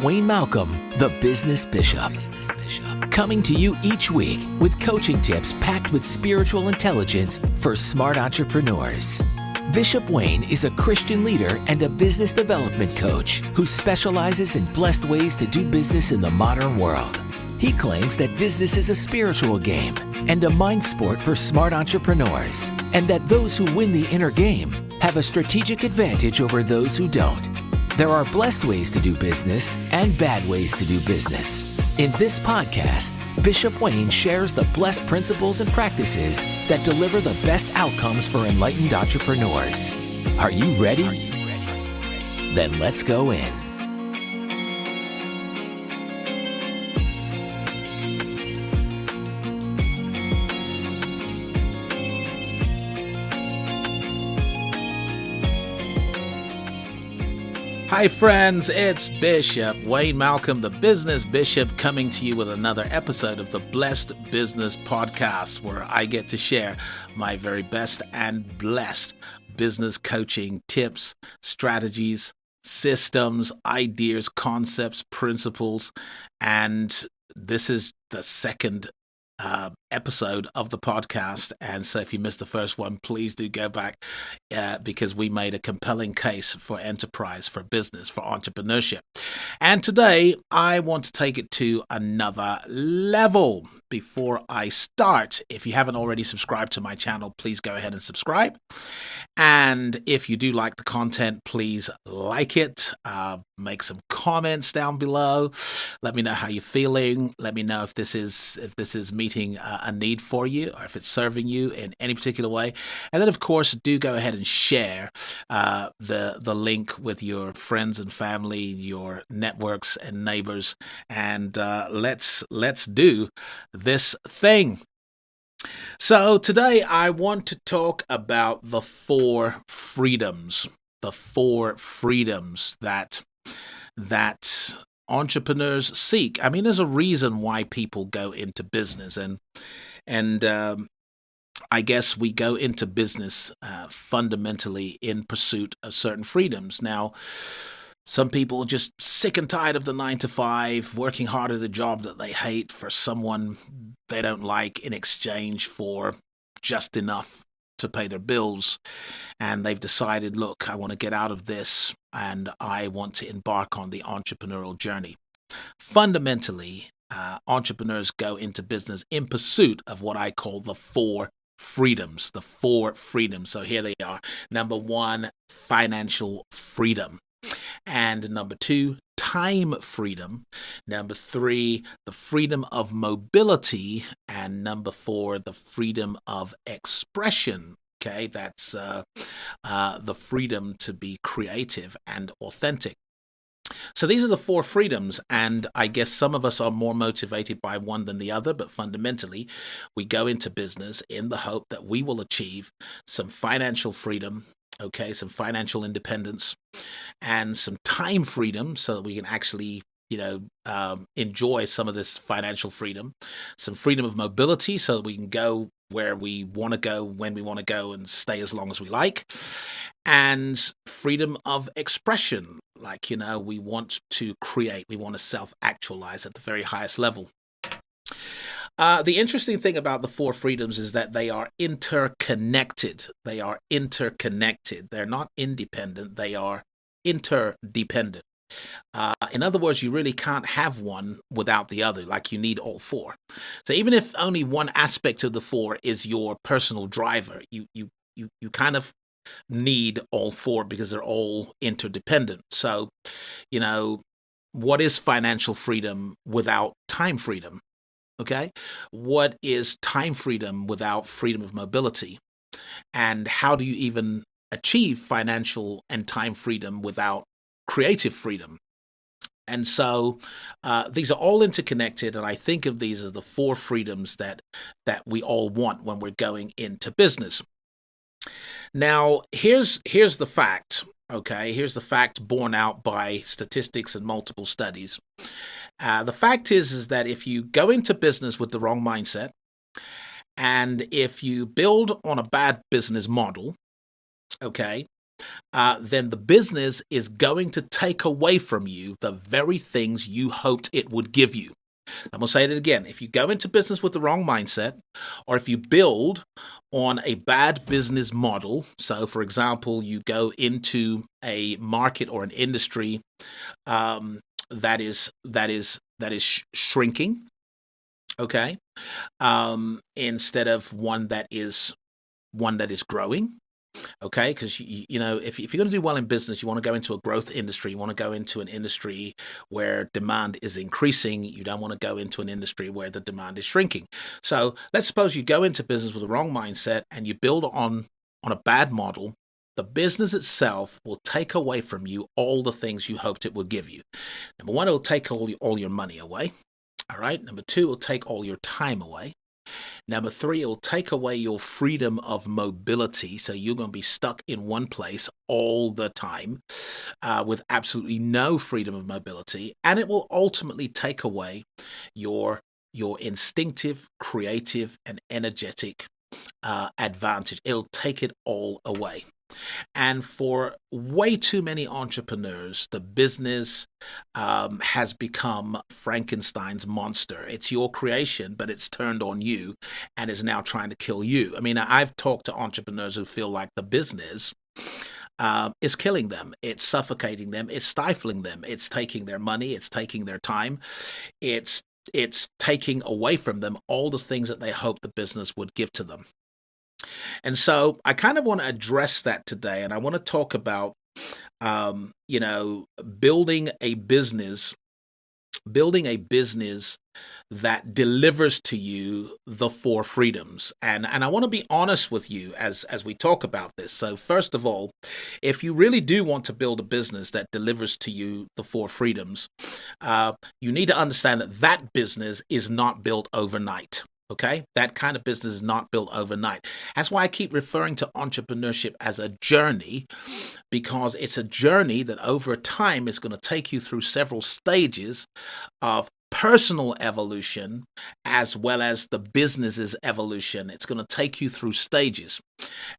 Wayne Malcolm, the Business Bishop. Coming to you each week with coaching tips packed with spiritual intelligence for smart entrepreneurs. Bishop Wayne is a Christian leader and a business development coach who specializes in blessed ways to do business in the modern world. He claims that business is a spiritual game and a mind sport for smart entrepreneurs, and that those who win the inner game have a strategic advantage over those who don't. There are blessed ways to do business and bad ways to do business. In this podcast, Bishop Wayne shares the blessed principles and practices that deliver the best outcomes for enlightened entrepreneurs. Are you ready? Then let's go in. Hi friends, it's Bishop Wayne Malcolm, the Business Bishop, coming to you with another episode of the Blessed Business Podcast, where I get to share my very best and blessed business coaching tips, strategies, systems, ideas, concepts, principles, and this is the second episode of the podcast, and so if you missed the first one, please do go back because we made a compelling case for enterprise, for business, for entrepreneurship. And today I want to take it to another level. Before I start, if you haven't already subscribed to my channel, please go ahead and subscribe. And if you do like the content, please like it. Make some comments down below. Let me know how you're feeling. Let me know if this is meeting a need for you, or if it's serving you in any particular way. And then, of course, do go ahead and share the link with your friends and family, your networks and neighbors, and let's do this thing. So today I want to talk about the four freedoms that entrepreneurs seek. I mean, there's a reason why people go into business, and I guess we go into business fundamentally in pursuit of certain freedoms. Now, some people are just sick and tired of the 9-to-5, working hard at a job that they hate for someone they don't like in exchange for just enough to pay their bills. And they've decided, look, I want to get out of this and I want to embark on the entrepreneurial journey. Fundamentally, entrepreneurs go into business in pursuit of what I call the four freedoms. The four freedoms. So here they are. Number one, financial freedom. And number two, time freedom. Number three, the freedom of mobility. And number four, the freedom of expression. Okay, that's the freedom to be creative and authentic. So these are the four freedoms, and I guess some of us are more motivated by one than the other, but fundamentally, we go into business in the hope that we will achieve some financial freedom, okay, some financial independence, and some time freedom so that we can actually, enjoy some of this financial freedom, some freedom of mobility so that we can go where we want to go, when we want to go, and stay as long as we like, and freedom of expression. Like, we want to create, we want to self-actualize at the very highest level. The interesting thing about the four freedoms is that they are interconnected. They are interconnected. They're not independent. They are interdependent. In other words, you really can't have one without the other. Like, you need all four. So even if only one aspect of the four is your personal driver, you kind of need all four because they're all interdependent. So, what is financial freedom without time freedom? Okay, what is time freedom without freedom of mobility? And how do you even achieve financial and time freedom without creative freedom? And so these are all interconnected, and I think of these as the four freedoms that we all want when we're going into business. Now, here's the fact, okay? Here's the fact borne out by statistics and multiple studies. The fact is that if you go into business with the wrong mindset, and if you build on a bad business model, okay, then the business is going to take away from you the very things you hoped it would give you. I'm going to say it again. If you go into business with the wrong mindset, or if you build on a bad business model, so for example, you go into a market or an industry that is shrinking, okay, instead of one that is growing. Okay, because you know, if you're going to do well in business, you want to go into a growth industry. You want to go into an industry where demand is increasing. You don't want to go into an industry where the demand is shrinking. So let's suppose you go into business with the wrong mindset and you build on a bad model. The business itself will take away from you all the things you hoped it would give you. Number one, it'll take all your money away. All right. Number two, it'll take all your time away. Number three, it'll take away your freedom of mobility. So you're going to be stuck in one place all the time with absolutely no freedom of mobility. And it will ultimately take away your instinctive, creative, and energetic advantage. It'll take it all away. And for way too many entrepreneurs, the business has become Frankenstein's monster. It's your creation, but it's turned on you and is now trying to kill you. I mean, I've talked to entrepreneurs who feel like the business is killing them. It's suffocating them. It's stifling them. It's taking their money. It's taking their time. It's taking away from them all the things that they hoped the business would give to them. And so I kind of want to address that today, and I want to talk about, building a business that delivers to you the four freedoms. And I want to be honest with you as we talk about this. So first of all, if you really do want to build a business that delivers to you the four freedoms, you need to understand that business is not built overnight. Okay, that kind of business is not built overnight. That's why I keep referring to entrepreneurship as a journey, because it's a journey that over time is going to take you through several stages of personal evolution as well as the business's evolution. It's going to take you through stages.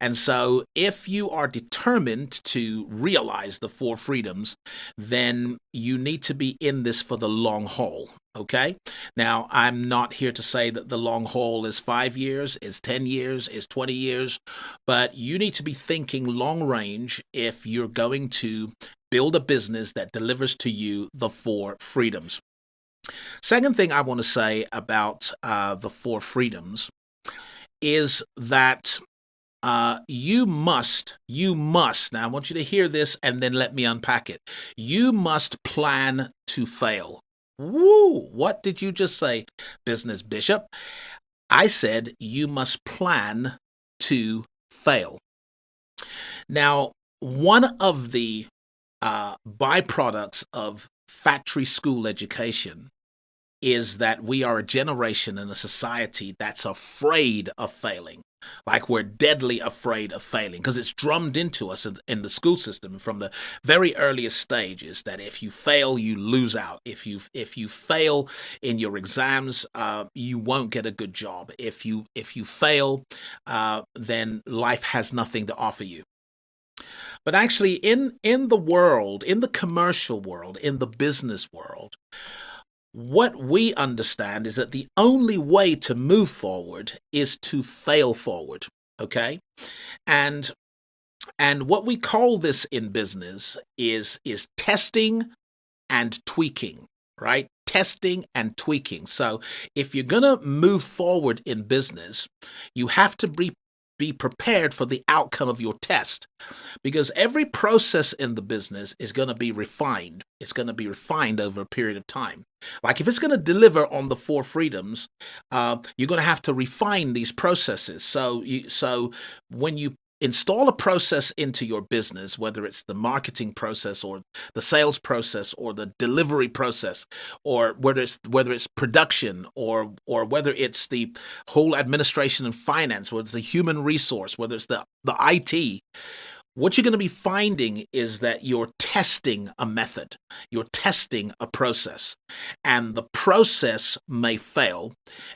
And so if you are determined to realize the four freedoms, then you need to be in this for the long haul. Okay. Now, I'm not here to say that the long haul is 5 years, is 10 years, is 20 years, but you need to be thinking long range if you're going to build a business that delivers to you the four freedoms. Second thing I want to say about the four freedoms is that you must, now I want you to hear this and then let me unpack it. You must plan to fail. Woo! What did you just say, Business Bishop? I said you must plan to fail. Now, one of the byproducts of factory school education is that we are a generation and a society that's afraid of failing. Like we're deadly afraid of failing because it's drummed into us in the school system from the very earliest stages that if you fail, you lose out. If you fail in your exams, you won't get a good job. If you fail, then life has nothing to offer you. But actually, in the world, in the commercial world, in the business world, what we understand is that the only way to move forward is to fail forward, okay? And what we call this in business is testing and tweaking, right? Testing and tweaking. So if you're going to move forward in business, you have to be prepared for the outcome of your test, because every process in the business is going to be refined. It's going to be refined over a period of time. Like if it's going to deliver on the four freedoms, you're going to have to refine these processes. So when you install a process into your business, whether it's the marketing process or the sales process or the delivery process, or whether it's production or whether it's the whole administration and finance, whether it's the human resource, whether it's the IT, what you're going to be finding is that you're testing a method, you're testing a process, and the process may fail,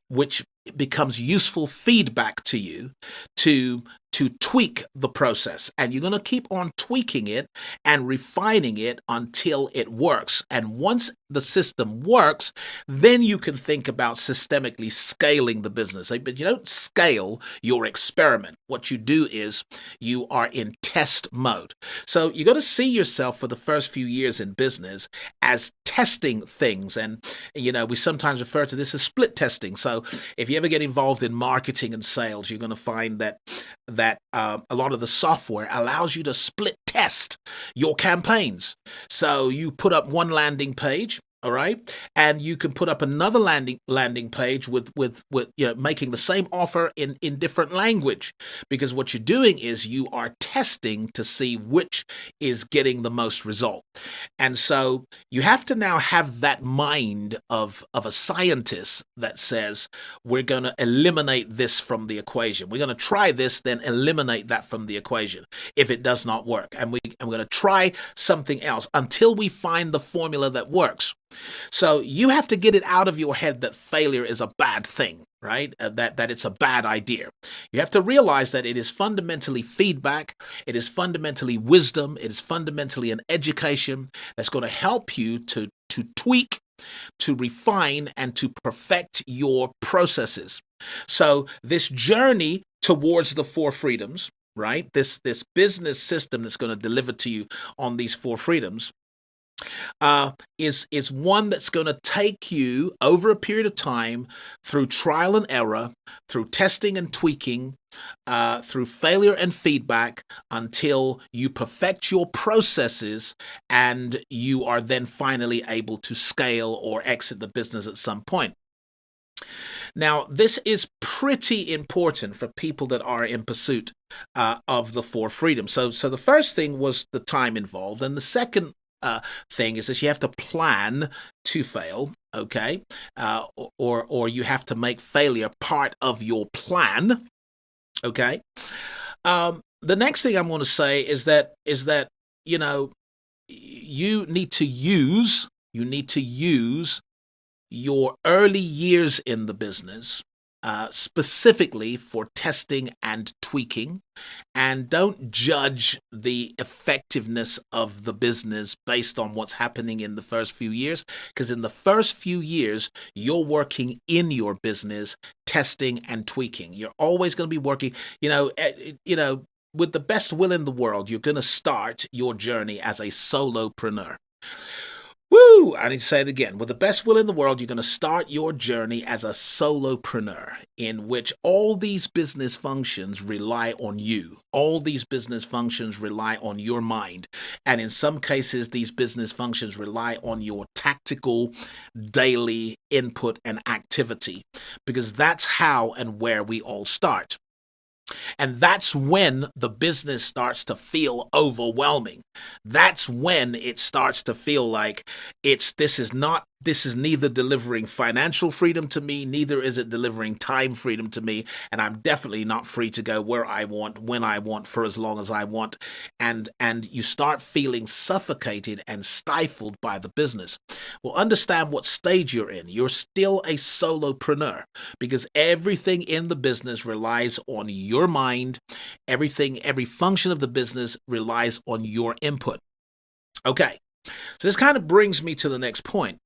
which becomes useful feedback to you to to tweak the process, and you're going to keep on tweaking it and refining it until it works. And once the system works, then you can think about systemically scaling the business. But you don't scale your experiment. What you do is you are in test mode. So you got to see yourself for the first few years in business as testing things. And, we sometimes refer to this as split testing. So if you ever get involved in marketing and sales, you're going to find that a lot of the software allows you to split test your campaigns. So you put up one landing page, all right, and you can put up another landing page with making the same offer in different language, because what you're doing is you are testing to see which is getting the most result. And so you have to now have that mind of a scientist that says, we're going to eliminate this from the equation. We're going to try this, then eliminate that from the equation if it does not work. And we're going to try something else until we find the formula that works. So you have to get it out of your head that failure is a bad thing, right? That it's a bad idea. You have to realize that it is fundamentally feedback. It is fundamentally wisdom. It is fundamentally an education that's going to help you to tweak, to refine, and to perfect your processes. So this journey towards the 4 freedoms, right? This business system that's going to deliver to you on these 4 freedoms is one that's going to take you over a period of time through trial and error, through testing and tweaking, through failure and feedback, until you perfect your processes and you are then finally able to scale or exit the business at some point. Now, this is pretty important for people that are in pursuit of the 4 freedoms. So the first thing was the time involved, and the second thing is that you have to plan to fail, okay? Or you have to make failure part of your plan, okay? The next thing I'm going to say is that you need to use your early years in the business specifically for testing and tweaking, and don't judge the effectiveness of the business based on what's happening in the first few years, because in the first few years, you're working in your business, testing and tweaking. You're always going to be working, with the best will in the world, you're going to start your journey as a solopreneur. Woo! I need to say it again. With the best will in the world, you're going to start your journey as a solopreneur, in which all these business functions rely on you. All these business functions rely on your mind. And in some cases, these business functions rely on your tactical daily input and activity, because that's how and where we all start. And that's when the business starts to feel overwhelming. That's when it starts to feel like this is neither delivering financial freedom to me, neither is it delivering time freedom to me, and I'm definitely not free to go where I want, when I want, for as long as I want. And you start feeling suffocated and stifled by the business. Well, understand what stage you're in. You're still a solopreneur, because everything in the business relies on your mind. Every function of the business relies on your input. Okay, so this kind of brings me to the next point.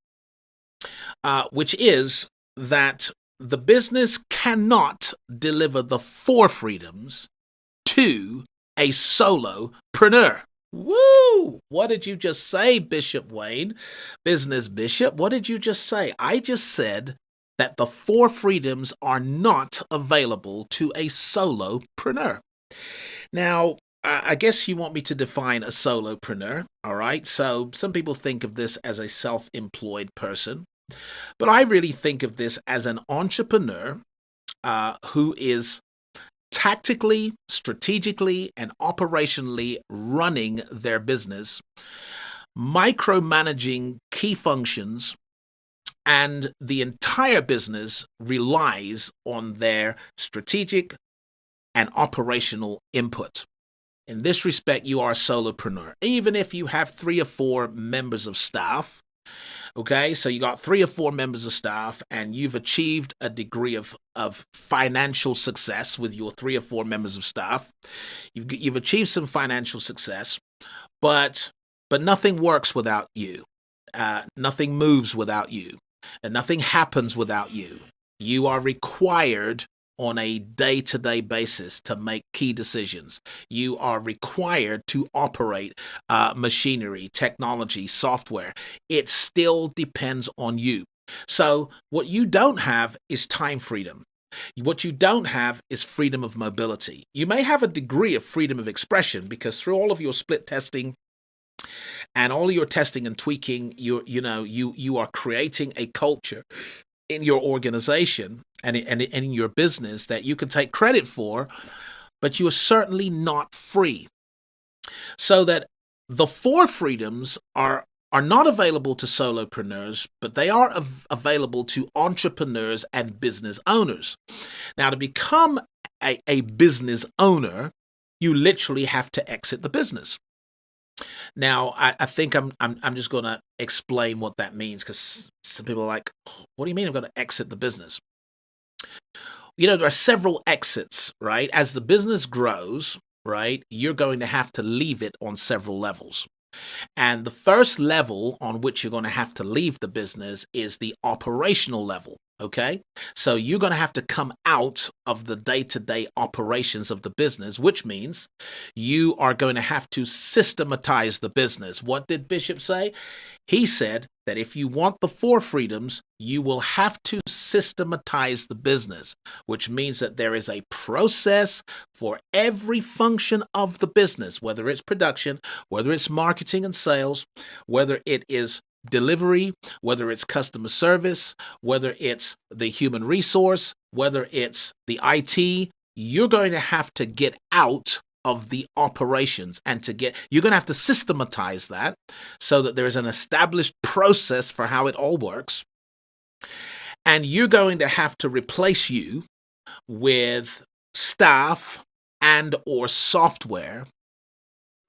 Which is that the business cannot deliver the 4 freedoms to a solopreneur. Woo! What did you just say, Bishop Wayne? Business Bishop, what did you just say? I just said that the 4 freedoms are not available to a solopreneur. Now, I guess you want me to define a solopreneur, all right? So some people think of this as a self-employed person. But I really think of this as an entrepreneur who is tactically, strategically, and operationally running their business, micromanaging key functions, and the entire business relies on their strategic and operational input. In this respect, you are a solopreneur. Even if you have 3 or 4 members of staff, Okay, so you got 3 or 4 members of staff, and you've achieved a degree of financial success with your 3 or 4 members of staff. You've achieved some financial success, but nothing works without you. Nothing moves without you, and nothing happens without you. You are required on a day-to-day basis to make key decisions. You are required to operate machinery, technology, software. It still depends on you. So what you don't have is time freedom. What you don't have is freedom of mobility. You may have a degree of freedom of expression because through all of your split testing and all your testing and tweaking, you are creating a culture in your organization and in your business that you can take credit for, but you are certainly not free. So that the 4 freedoms are not available to solopreneurs, but they are available to entrepreneurs and business owners. Now, to become a business owner, you literally have to exit the business. Now, I think I'm just going to explain what that means, because some people are like, what do you mean I'm going to exit the business? There are several exits, right? As the business grows, right, you're going to have to leave it on several levels. And the first level on which you're going to have to leave the business is the operational level. Okay, so you're going to have to come out of the day-to-day operations of the business, which means you are going to have to systematize the business. What did Bishop say? He said that if you want the 4 freedoms, you will have to systematize the business, which means that there is a process for every function of the business, whether it's production, whether it's marketing and sales, whether it is delivery, whether it's customer service, whether it's the human resource, whether it's the IT. You're going to have to get out of the operations and you're going to have to systematize that so that there's an established process for how it all works. And you're going to have to replace you with staff and or software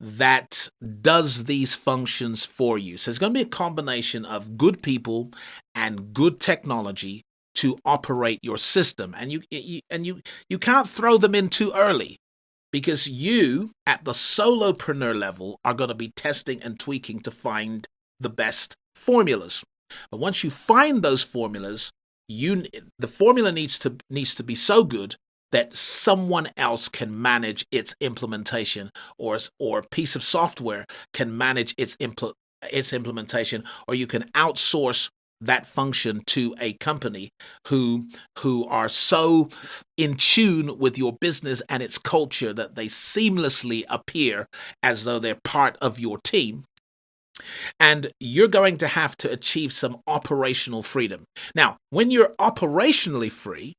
that does these functions for you. So it's going to be a combination of good people and good technology to operate your system. And you can't throw them in too early, because you at the solopreneur level are going to be testing and tweaking to find the best formulas. But once you find those formulas, the formula needs to be so good that someone else can manage its implementation, or a piece of software can manage its implementation, or you can outsource that function to a company who are so in tune with your business and its culture that they seamlessly appear as though they're part of your team. And you're going to have to achieve some operational freedom. Now, when you're operationally free,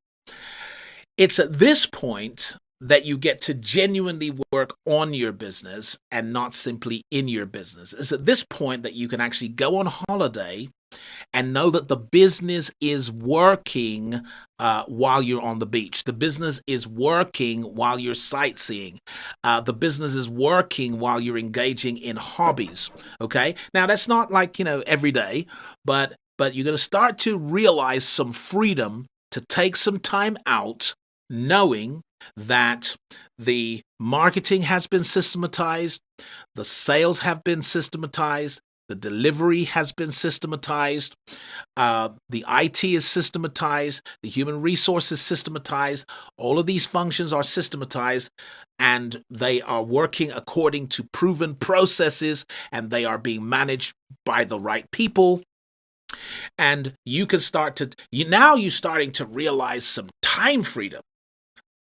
it's at this point that you get to genuinely work on your business and not simply in your business. It's at this point that you can actually go on holiday and know that the business is working while you're on the beach. The business is working while you're sightseeing. The business is working while you're engaging in hobbies. Okay? Now, that's not like, every day, but you're going to start to realize some freedom to take some time out, knowing that the marketing has been systematized, the sales have been systematized, the delivery has been systematized, the IT is systematized, the human resource is systematized. All of these functions are systematized, and they are working according to proven processes, and they are being managed by the right people. And you can you're starting to realize some time freedom,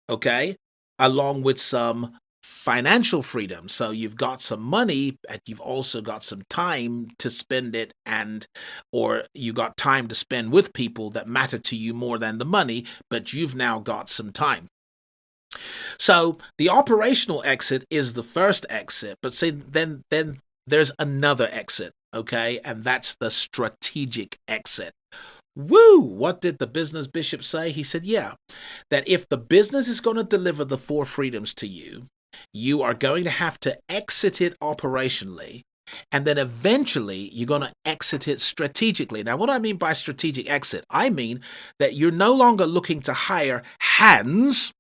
okay, along with some financial freedom. So you've got some money, and you've also got some time to spend it, or you got time to spend with people that matter to you more than the money, but you've now got some time. So the operational exit is the first exit, but see, then there's another exit, okay, and that's the strategic exit. Woo! What did the business bishop say? He said, that if the business is going to deliver the 4 freedoms to you, you are going to have to exit it operationally, And then eventually you're going to exit it strategically. Now, what do I mean by strategic exit? I mean that you're no longer looking to hire hands,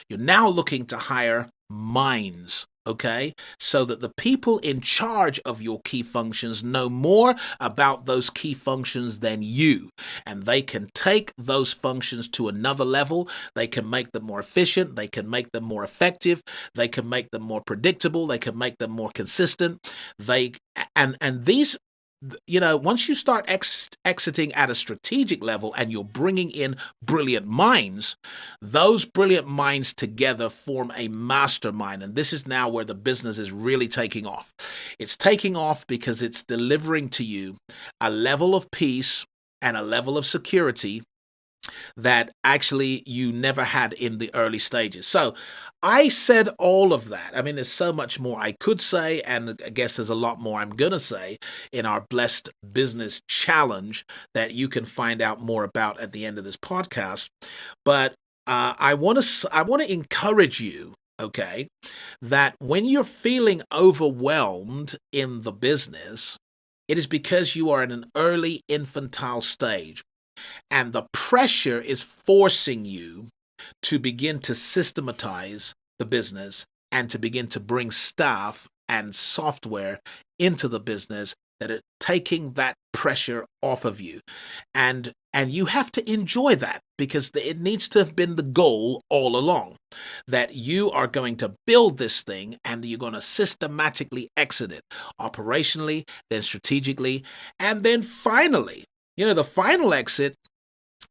you're now looking to hire minds. Okay, so that the people in charge of your key functions know more about those key functions than you, and they can take those functions to another level. They can make them more efficient, they can make them more effective, they can make them more predictable, they can make them more consistent. They and these, once you start exiting at a strategic level and you're bringing in brilliant minds, those brilliant minds together form a mastermind. And this is now where the business is really taking off. It's taking off because it's delivering to you a level of peace and a level of security that actually you never had in the early stages. So I said all of that. I mean, there's so much more I could say, and I guess there's a lot more I'm going to say in our Blessed Business Challenge that you can find out more about at the end of this podcast. But I want to encourage you, okay, that when you're feeling overwhelmed in the business, it is because you are in an early infantile stage. And the pressure is forcing you to begin to systematize the business and to begin to bring staff and software into the business that are taking that pressure off of you. And you have to enjoy that, because it needs to have been the goal all along, that you are going to build this thing and you're going to systematically exit it operationally, then strategically, and then finally. The final exit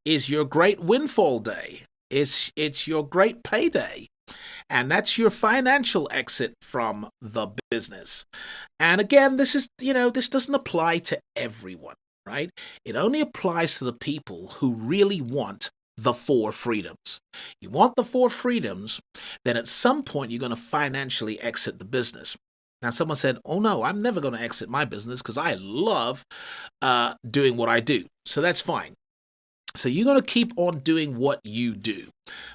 is your great windfall day. It's your great payday. And that's your financial exit from the business. And again, this doesn't apply to everyone, right? It only applies to the people who really want the 4 freedoms. You want the 4 freedoms, then at some point you're going to financially exit the business. Now, someone said, oh no, I'm never going to exit my business because I love doing what I do. So that's fine. So you're going to keep on doing what you do.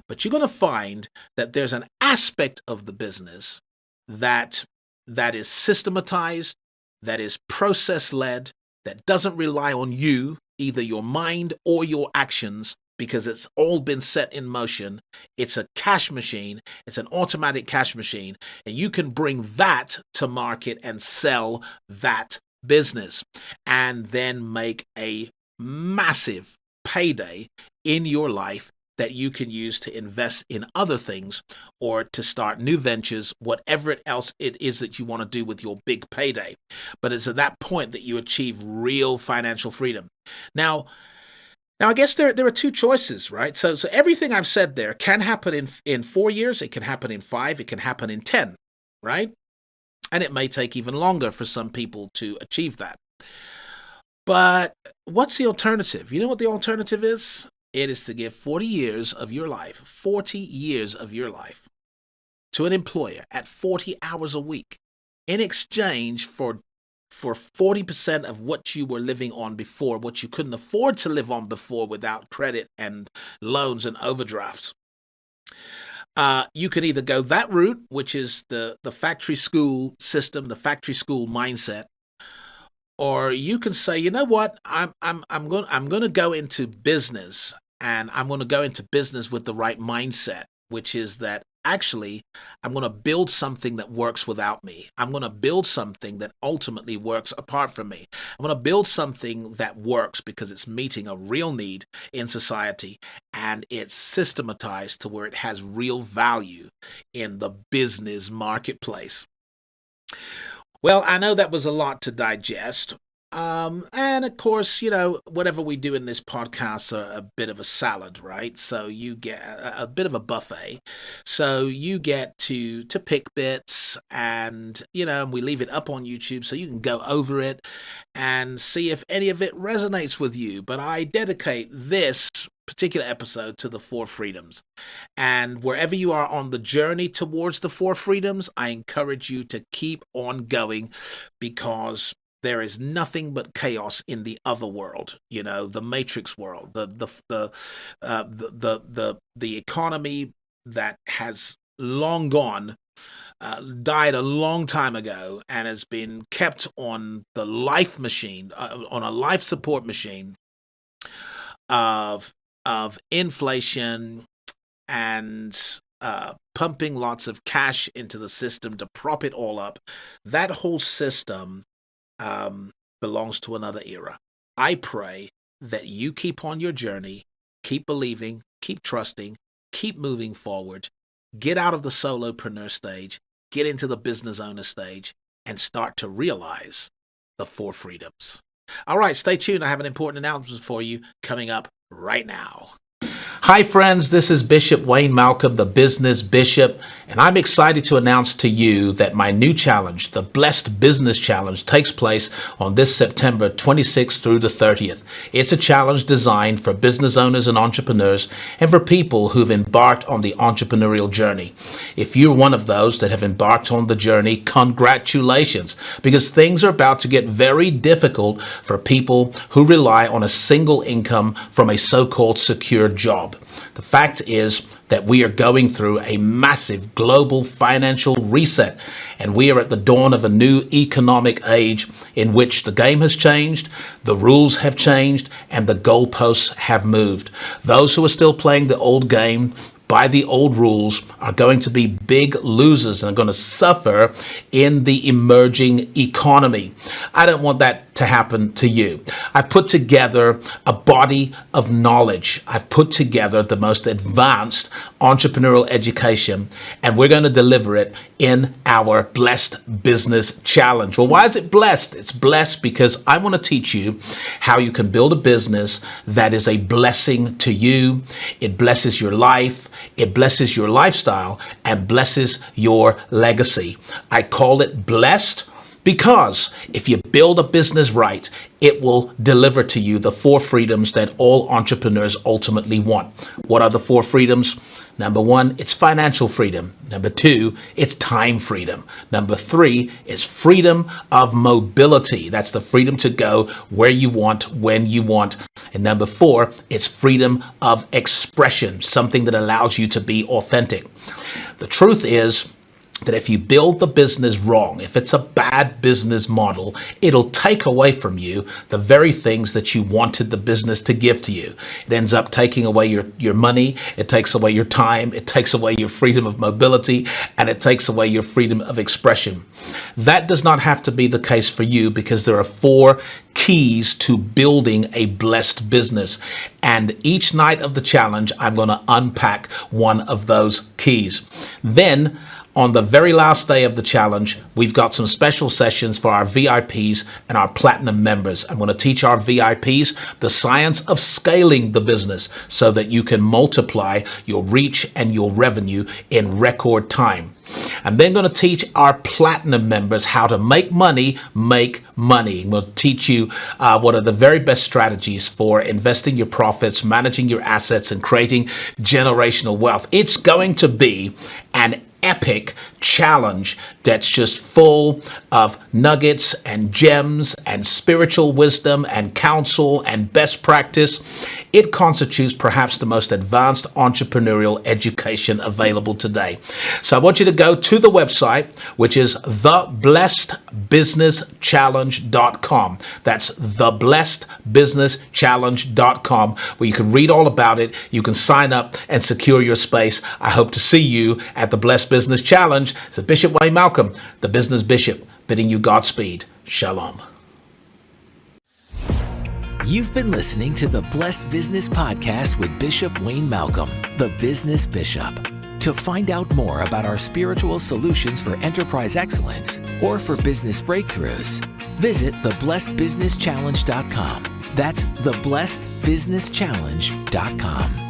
But you're going to find that there's an aspect of the business that is systematized, that is process-led, that doesn't rely on you, either your mind or your actions, because it's all been set in motion. It's a cash machine. It's an automatic cash machine. And you can bring that to market and sell that business and then make a massive payday in your life that you can use to invest in other things or to start new ventures, whatever else it is that you want to do with your big payday. But it's at that point that you achieve real financial freedom. Now, I guess there are 2 choices, right? So everything I've said there can happen in 4 years, it can happen in 5, it can happen in 10, right? And it may take even longer for some people to achieve that. But what's the alternative? You know what the alternative is? It is to give 40 years of your life to an employer at 40 hours a week in exchange for 40% of what you were living on before, what you couldn't afford to live on before without credit and loans and overdrafts. You can either go that route, which is the factory school system, the factory school mindset, or you can say, you know what, I'm going to go into business, and I'm going to go into business with the right mindset, which is that actually I'm going to build something that works without me. I'm going to build something that ultimately works apart from me. I'm going to build something that works because it's meeting a real need in society, and it's systematized to where it has real value in the business marketplace. Well, I know that was a lot to digest. And of course, whatever we do in this podcast are a bit of a salad, right? So you get a bit of a buffet. So you get to pick bits, and, we leave it up on YouTube so you can go over it and see if any of it resonates with you. But I dedicate this particular episode to the 4 freedoms. And wherever you are on the journey towards the 4 freedoms, I encourage you to keep on going, because there is nothing but chaos in the other world, the matrix world, the economy that has long gone died a long time ago and has been kept on the life machine, on a life support machine of inflation and pumping lots of cash into the system to prop it all up. That whole system belongs to another era. I pray that you keep on your journey, keep believing, keep trusting, keep moving forward, get out of the solopreneur stage, get into the business owner stage, and start to realize the 4 freedoms. All right, stay tuned. I have an important announcement for you coming up right now. Hi, friends. This is Bishop Wayne Malcolm, the Business Bishop, and I'm excited to announce to you that my new challenge, the Blessed Business Challenge, takes place on this September 26th through the 30th. It's a challenge designed for business owners and entrepreneurs and for people who've embarked on the entrepreneurial journey. If you're one of those that have embarked on the journey, congratulations, because things are about to get very difficult for people who rely on a single income from a so-called secure job. The fact is that we are going through a massive global financial reset, and we are at the dawn of a new economic age in which the game has changed, the rules have changed, and the goalposts have moved. Those who are still playing the old game by the old rules are going to be big losers and are going to suffer in the emerging economy. I don't want that to happen to you. I've put together a body of knowledge. I've put together the most advanced entrepreneurial education, and we're going to deliver it in our Blessed Business Challenge. Well, why is it blessed? It's blessed because I want to teach you how you can build a business that is a blessing to you. It blesses your life, it blesses your lifestyle, and blesses your legacy. I call it blessed because if you build a business right, it will deliver to you the 4 freedoms that all entrepreneurs ultimately want. What are the 4 freedoms? Number 1, it's financial freedom. Number 2, it's time freedom. Number 3 is freedom of mobility. That's the freedom to go where you want, when you want. And number 4, it's freedom of expression, something that allows you to be authentic. The truth is that if you build the business wrong, if it's a bad business model, it'll take away from you the very things that you wanted the business to give to you. It ends up taking away your money, it takes away your time, it takes away your freedom of mobility, and it takes away your freedom of expression. That does not have to be the case for you, because there are 4 keys to building a blessed business. And each night of the challenge, I'm going to unpack one of those keys. Then, on the very last day of the challenge, we've got some special sessions for our VIPs and our platinum members. I'm going to teach our VIPs the science of scaling the business so that you can multiply your reach and your revenue in record time. I'm then going to teach our platinum members how to make money. We'll teach you what are the very best strategies for investing your profits, managing your assets, and creating generational wealth. It's going to be an epic challenge that's just full of nuggets and gems and spiritual wisdom and counsel and best practice. It constitutes perhaps the most advanced entrepreneurial education available today. So I want you to go to the website, which is theblessedbusinesschallenge.com. That's theblessedbusinesschallenge.com, where you can read all about it. You can sign up and secure your space. I hope to see you at the Blessed Business Challenge. It's Bishop Wayne Malcolm, the Business Bishop, bidding you Godspeed. Shalom. You've been listening to the Blessed Business Podcast with Bishop Wayne Malcolm, the Business Bishop. To find out more about our spiritual solutions for enterprise excellence or for business breakthroughs, visit theblessedbusinesschallenge.com. That's theblessedbusinesschallenge.com.